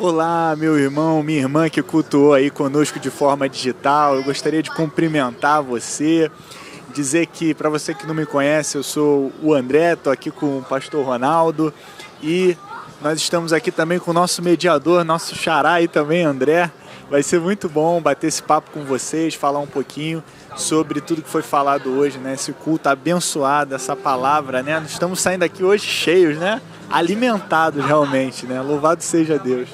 Olá, meu irmão, minha irmã que cultuou aí conosco de forma digital. Eu gostaria de cumprimentar você, dizer que, para você que não me conhece, eu sou o André, estou aqui com o pastor Ronaldo e nós estamos aqui também com o nosso mediador, nosso xará aí também, André. Vai ser muito bom bater esse papo com vocês, falar um pouquinho sobre tudo que foi falado hoje, né? Esse culto abençoado, essa palavra, né? Nós estamos saindo aqui hoje cheios, né? Alimentados realmente, né? Louvado seja Deus.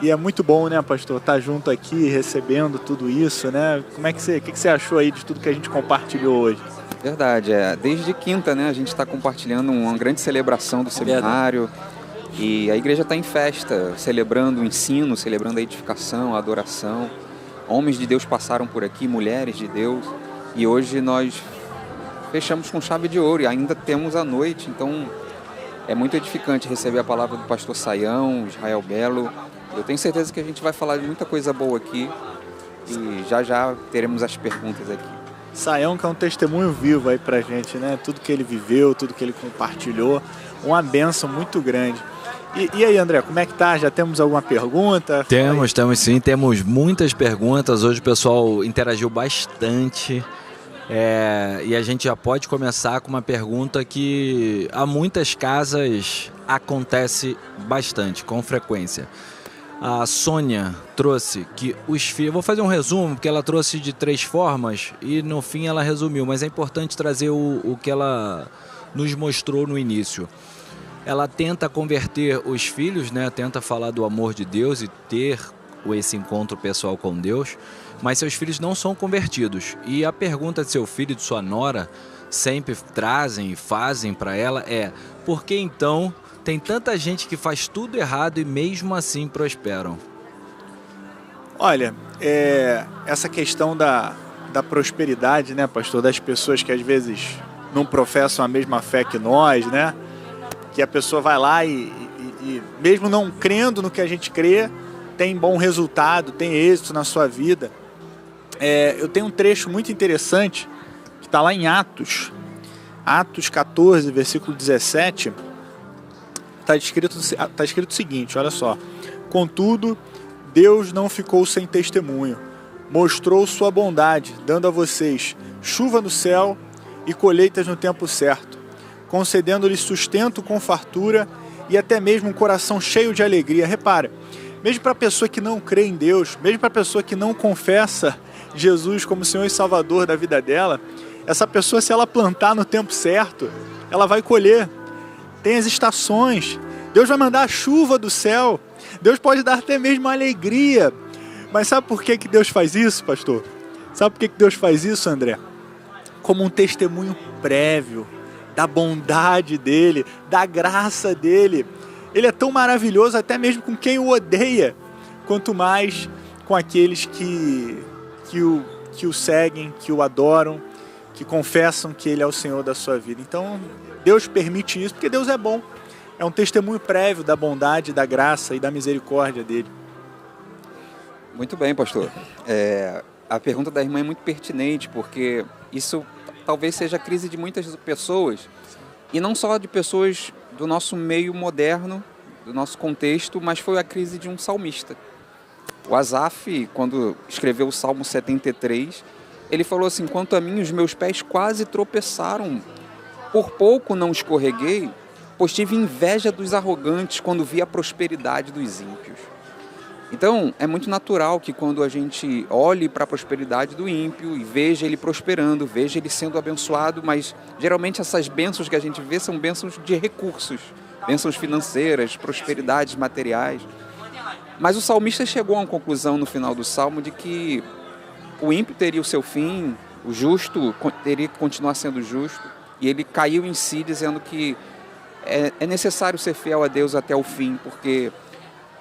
E é muito bom, né, pastor, estar junto aqui, recebendo tudo isso, né? Como é que o que você achou aí de tudo que a gente compartilhou hoje? Verdade, desde quinta, né, a gente está compartilhando uma grande celebração do seminário e a igreja está em festa, celebrando o ensino, celebrando a edificação, a adoração. Homens de Deus passaram por aqui, mulheres de Deus, e hoje nós fechamos com chave de ouro e ainda temos a noite, então é muito edificante receber a palavra do pastor Saião, Israel Belo. Eu tenho certeza que a gente vai falar de muita coisa boa aqui e já teremos as perguntas aqui. Saião que é um testemunho vivo aí pra gente, né? Tudo que ele viveu, tudo que ele compartilhou, uma bênção muito grande. E aí, André, como é que tá? Já temos alguma pergunta? Temos sim, temos muitas perguntas. Hoje o pessoal interagiu bastante. E a gente já pode começar com uma pergunta que há muitas casas acontece bastante, com frequência. A Sônia trouxe que os filhos... Vou fazer um resumo, porque ela trouxe de 3 formas e no fim ela resumiu, mas é importante trazer o que ela nos mostrou no início. Ela tenta converter os filhos, né? Tenta falar do amor de Deus e ter esse encontro pessoal com Deus, mas seus filhos não são convertidos. E a pergunta de seu filho e de sua nora sempre trazem e fazem para ela é: por que então tem tanta gente que faz tudo errado e mesmo assim prosperam? Olha, essa questão da prosperidade, né, pastor, das pessoas que às vezes não professam a mesma fé que nós, né, que a pessoa vai lá e mesmo não crendo no que a gente crê, tem bom resultado, tem êxito na sua vida. Eu tenho um trecho muito interessante que está lá em Atos 14, versículo 17. Está escrito o seguinte, olha só: contudo, Deus não ficou sem testemunho, mostrou sua bondade, dando a vocês chuva no céu e colheitas no tempo certo, concedendo-lhes sustento com fartura e até mesmo um coração cheio de alegria. Repara, mesmo para a pessoa que não crê em Deus, mesmo para a pessoa que não confessa Jesus como Senhor e Salvador da vida dela, essa pessoa, se ela plantar no tempo certo, ela vai colher. Tem as estações, Deus vai mandar a chuva do céu, Deus pode dar até mesmo alegria. Mas sabe por que Deus faz isso, pastor? Sabe por que Deus faz isso, André? Como um testemunho prévio da bondade dele, da graça dele. Ele é tão maravilhoso até mesmo com quem o odeia, quanto mais com aqueles que o seguem, que o adoram, que confessam que ele é o Senhor da sua vida. Então, Deus permite isso porque Deus é bom. É um testemunho prévio da bondade, da graça e da misericórdia dele. Muito bem, pastor. A pergunta da irmã é muito pertinente, porque isso talvez seja a crise de muitas pessoas, e não só de pessoas do nosso meio moderno, do nosso contexto, mas foi a crise de um salmista. O Asaf, quando escreveu o Salmo 73, ele falou assim: quanto a mim, os meus pés quase tropeçaram, por pouco não escorreguei, pois tive inveja dos arrogantes quando vi a prosperidade dos ímpios. Então, é muito natural que quando a gente olhe para a prosperidade do ímpio e veja ele prosperando, veja ele sendo abençoado, mas geralmente essas bênçãos que a gente vê são bênçãos de recursos, bênçãos financeiras, prosperidades materiais. Mas o salmista chegou a uma conclusão no final do Salmo de que o ímpio teria o seu fim, o justo teria que continuar sendo justo, e ele caiu em si dizendo que é necessário ser fiel a Deus até o fim, porque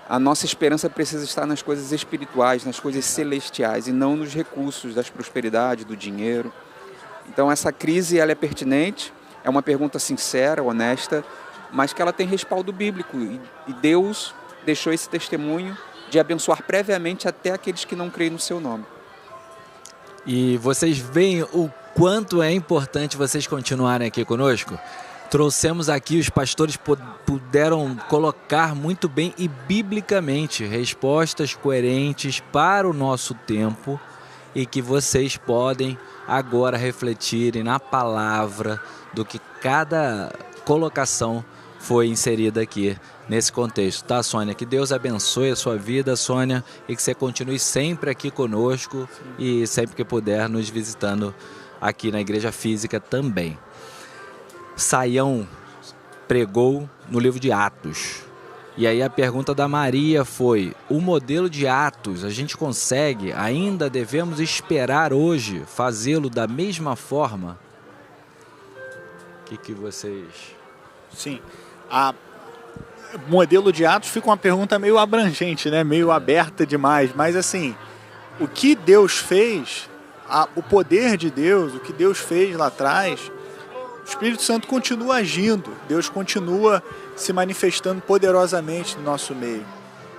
a nossa esperança precisa estar nas coisas espirituais, nas coisas celestiais, e não nos recursos das prosperidades, do dinheiro. Então essa crise ela é pertinente, é uma pergunta sincera, honesta, mas que ela tem respaldo bíblico, e Deus deixou esse testemunho de abençoar previamente até aqueles que não creem no seu nome. E vocês veem o quanto é importante vocês continuarem aqui conosco? Trouxemos aqui, os pastores puderam colocar muito bem e biblicamente respostas coerentes para o nosso tempo e que vocês podem agora refletirem na palavra do que cada colocação foi inserida aqui nesse contexto, tá, Sônia? Que Deus abençoe a sua vida, Sônia, e que você continue sempre aqui conosco e sempre que puder nos visitando aqui na Igreja Física também. Saião pregou no livro de Atos. E aí a pergunta da Maria foi: o modelo de Atos, a gente consegue, ainda devemos esperar hoje fazê-lo da mesma forma? O que vocês... Sim, o modelo de Atos fica uma pergunta meio abrangente, né? Meio aberta demais, mas assim, o que Deus fez, o poder de Deus, o que Deus fez lá atrás, o Espírito Santo continua agindo, Deus continua se manifestando poderosamente no nosso meio.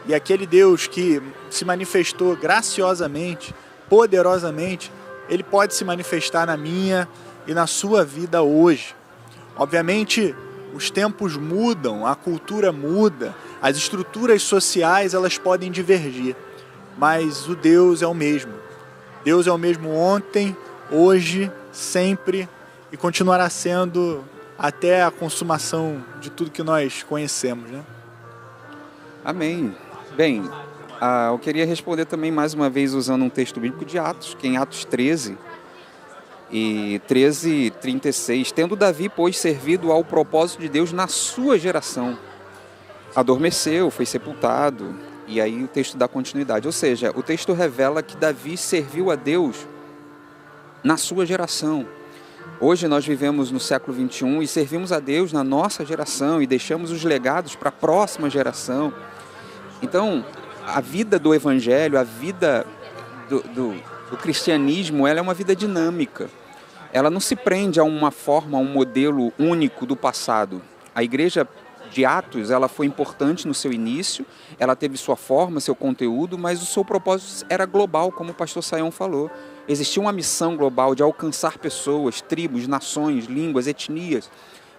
E aquele Deus que se manifestou graciosamente, poderosamente, ele pode se manifestar na minha e na sua vida hoje. Obviamente, os tempos mudam, a cultura muda, as estruturas sociais elas podem divergir, mas o Deus é o mesmo. Deus é o mesmo ontem, hoje, sempre, e continuará sendo até a consumação de tudo que nós conhecemos, né? Amém. Bem, eu queria responder também mais uma vez usando um texto bíblico de Atos, que é em Atos 13, e 13:36. Tendo Davi, pois, servido ao propósito de Deus na sua geração, adormeceu, foi sepultado, e aí o texto dá continuidade. Ou seja, o texto revela que Davi serviu a Deus na sua geração. Hoje nós vivemos no século 21 e servimos a Deus na nossa geração e deixamos os legados para a próxima geração. Então, a vida do Evangelho, a vida do cristianismo, ela é uma vida dinâmica. Ela não se prende a uma forma, a um modelo único do passado. A igreja de Atos, ela foi importante no seu início, ela teve sua forma, seu conteúdo, mas o seu propósito era global, como o pastor Saião falou. Existia uma missão global de alcançar pessoas, tribos, nações, línguas, etnias.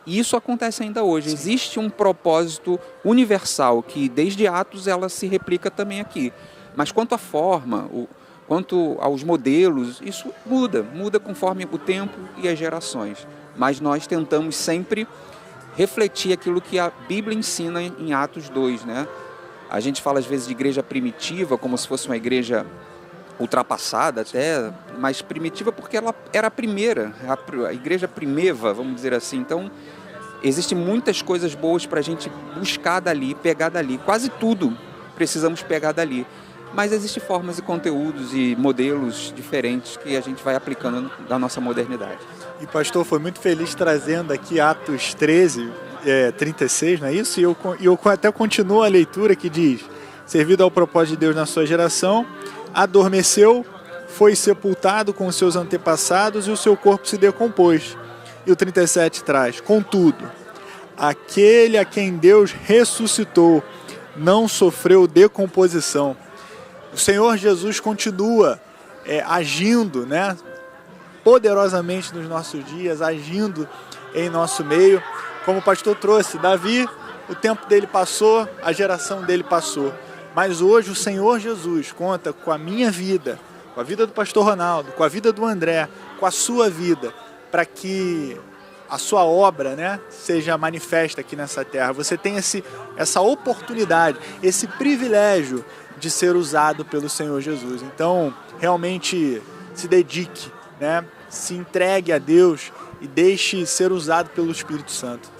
E isso acontece ainda hoje. Existe um propósito universal que, desde Atos, ela se replica também aqui. Mas quanto à forma, quanto aos modelos, isso muda conforme o tempo e as gerações. Mas nós tentamos sempre refletir aquilo que a Bíblia ensina em Atos 2, né? A gente fala às vezes de igreja primitiva, como se fosse uma igreja ultrapassada até, mas primitiva porque ela era a primeira, a igreja primeva, vamos dizer assim. Então, existem muitas coisas boas para a gente buscar dali, pegar dali. Quase tudo precisamos pegar dali. Mas existem formas e conteúdos e modelos diferentes que a gente vai aplicando da nossa modernidade. E pastor, foi muito feliz trazendo aqui Atos 13, 36, não é isso? E eu até continuo a leitura que diz: servido ao propósito de Deus na sua geração, adormeceu, foi sepultado com os seus antepassados e o seu corpo se decompôs. E o 37 traz: contudo, aquele a quem Deus ressuscitou não sofreu decomposição. O Senhor Jesus continua agindo, né, poderosamente nos nossos dias, agindo em nosso meio. Como o pastor trouxe, Davi, o tempo dele passou, a geração dele passou. Mas hoje o Senhor Jesus conta com a minha vida, com a vida do pastor Ronaldo, com a vida do André, com a sua vida, para que a sua obra, né, seja manifesta aqui nessa terra. Você tem essa oportunidade, esse privilégio de ser usado pelo Senhor Jesus. Então, realmente se dedique, né, se entregue a Deus e deixe ser usado pelo Espírito Santo.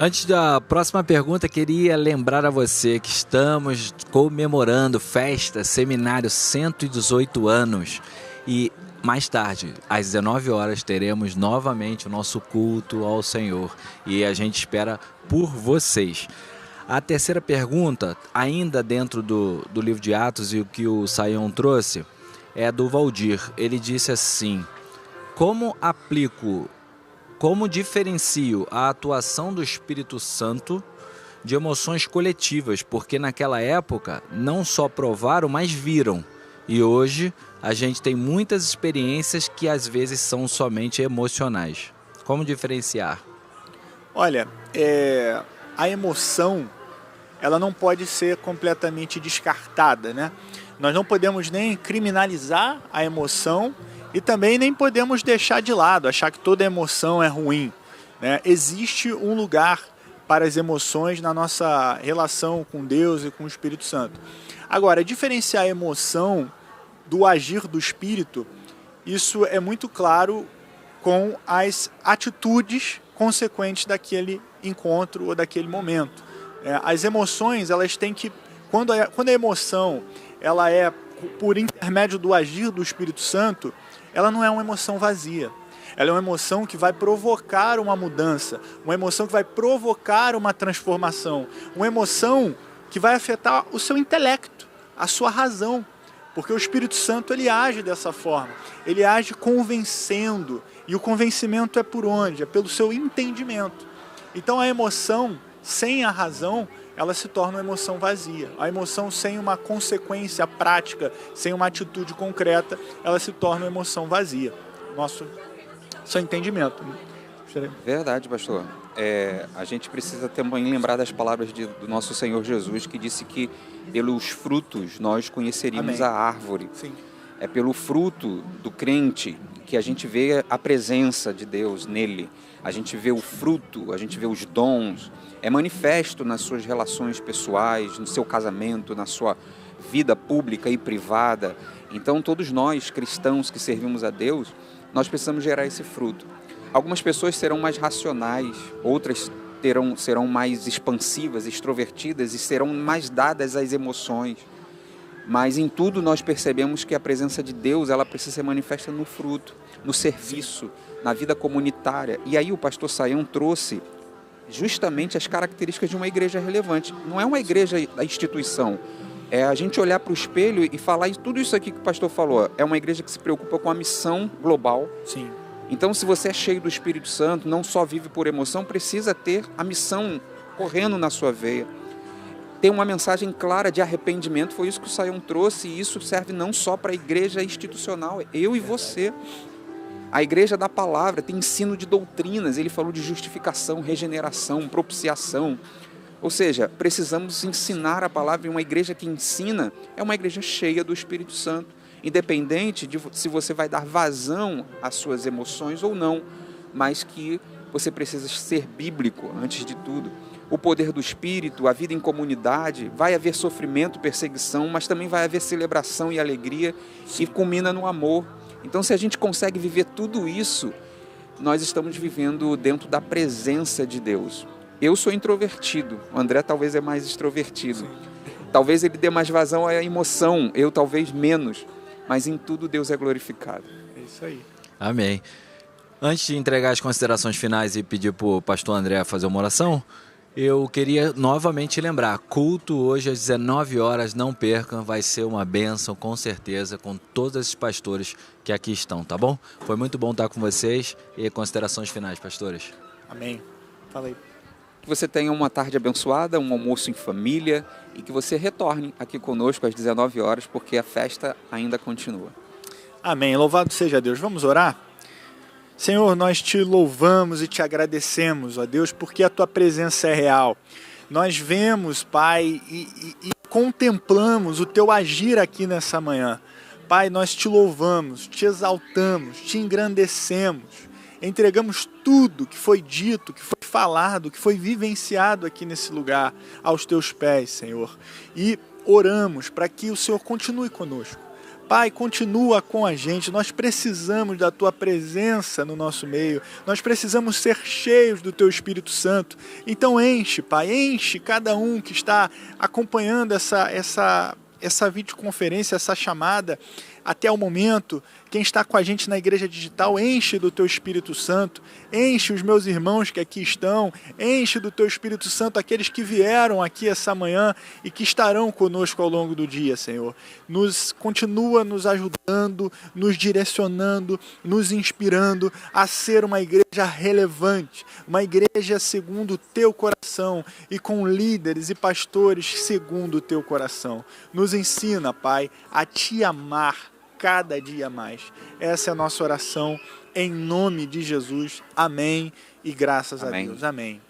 Antes da próxima pergunta, queria lembrar a você que estamos comemorando festa, seminário 118 anos. E mais tarde, às 19 horas, teremos novamente o nosso culto ao Senhor. E a gente espera por vocês. A terceira pergunta, ainda dentro do livro de Atos e o que o Saião trouxe, é do Valdir. Ele disse assim: como diferencio a atuação do Espírito Santo de emoções coletivas? Porque naquela época não só provaram, mas viram. E hoje a gente tem muitas experiências que às vezes são somente emocionais. Como diferenciar? Olha, a emoção, ela não pode ser completamente descartada, né? Nós não podemos nem criminalizar a emoção e também nem podemos deixar de lado, achar que toda emoção é ruim, né? Existe um lugar para as emoções na nossa relação com Deus e com o Espírito Santo. Agora, diferenciar a emoção do agir do Espírito, isso é muito claro com as atitudes consequentes daquele encontro ou daquele momento. As emoções, elas têm que... Quando a emoção ela é por intermédio do agir do Espírito Santo, ela não é uma emoção vazia. Ela é uma emoção que vai provocar uma mudança, uma emoção que vai provocar uma transformação, uma emoção que vai afetar o seu intelecto, a sua razão. Porque o Espírito Santo, ele age dessa forma. Ele age convencendo. E o convencimento é por onde? É pelo seu entendimento. Então a emoção sem a razão, ela se torna uma emoção vazia. A emoção sem uma consequência prática, sem uma atitude concreta, ela se torna uma emoção vazia. Seu entendimento. Verdade, pastor. A gente precisa também lembrar das palavras do nosso Senhor Jesus, que disse que pelos frutos nós conheceríamos Amém. a árvore. Sim. É pelo fruto do crente que a gente vê a presença de Deus nele. A gente vê o fruto, a gente vê os dons. É manifesto nas suas relações pessoais, no seu casamento, na sua vida pública e privada. Então, todos nós, cristãos que servimos a Deus, nós precisamos gerar esse fruto. Algumas pessoas serão mais racionais, outras serão mais expansivas, extrovertidas e serão mais dadas às emoções. Mas em tudo nós percebemos que a presença de Deus, ela precisa ser manifesta no fruto, no serviço, na vida comunitária. E aí o pastor Sayão trouxe justamente as características de uma igreja relevante. Não é uma igreja da instituição, é a gente olhar para o espelho e falar tudo isso aqui que o pastor falou. É uma igreja que se preocupa com a missão global. Sim. Então, se você é cheio do Espírito Santo, não só vive por emoção, precisa ter a missão correndo na sua veia. Tem uma mensagem clara de arrependimento, foi isso que o Sayão trouxe, e isso serve não só para a igreja institucional, eu e você. A igreja da palavra tem ensino de doutrinas, ele falou de justificação, regeneração, propiciação. Ou seja, precisamos ensinar a palavra, e uma igreja que ensina é uma igreja cheia do Espírito Santo, independente de se você vai dar vazão às suas emoções ou não, mas que você precisa ser bíblico antes de tudo. O poder do Espírito, a vida em comunidade, vai haver sofrimento, perseguição, mas também vai haver celebração e alegria, e culmina no amor. Então, se a gente consegue viver tudo isso, nós estamos vivendo dentro da presença de Deus. Eu sou introvertido, o André talvez é mais extrovertido. Talvez ele dê mais vazão à emoção, eu talvez menos, mas em tudo Deus é glorificado. É isso aí. Amém. Antes de entregar as considerações finais e pedir para o pastor André fazer uma oração, eu queria novamente lembrar, culto hoje às 19 horas, não percam, vai ser uma bênção com certeza, com todos esses pastores que aqui estão, tá bom? Foi muito bom estar com vocês e considerações finais, pastores. Amém. Fala aí. Que você tenha uma tarde abençoada, um almoço em família e que você retorne aqui conosco às 19 horas, porque a festa ainda continua. Amém. Louvado seja Deus. Vamos orar? Senhor, nós te louvamos e te agradecemos, ó Deus, porque a tua presença é real. Nós vemos, Pai, e contemplamos o teu agir aqui nessa manhã. Pai, nós te louvamos, te exaltamos, te engrandecemos. Entregamos tudo que foi dito, que foi falado, que foi vivenciado aqui nesse lugar aos teus pés, Senhor. E oramos para que o Senhor continue conosco. Pai, continua com a gente, nós precisamos da Tua presença no nosso meio, nós precisamos ser cheios do Teu Espírito Santo. Então enche, Pai, enche cada um que está acompanhando essa videoconferência, essa chamada até o momento. Quem está com a gente na Igreja Digital, enche do Teu Espírito Santo, enche os meus irmãos que aqui estão, enche do Teu Espírito Santo aqueles que vieram aqui essa manhã e que estarão conosco ao longo do dia, Senhor. Continua nos ajudando, nos direcionando, nos inspirando a ser uma igreja relevante, uma igreja segundo o Teu coração e com líderes e pastores segundo o Teu coração. Nos ensina, Pai, a Te amar cada dia mais. Essa é a nossa oração em nome de Jesus. Amém e graças a Deus. Amém.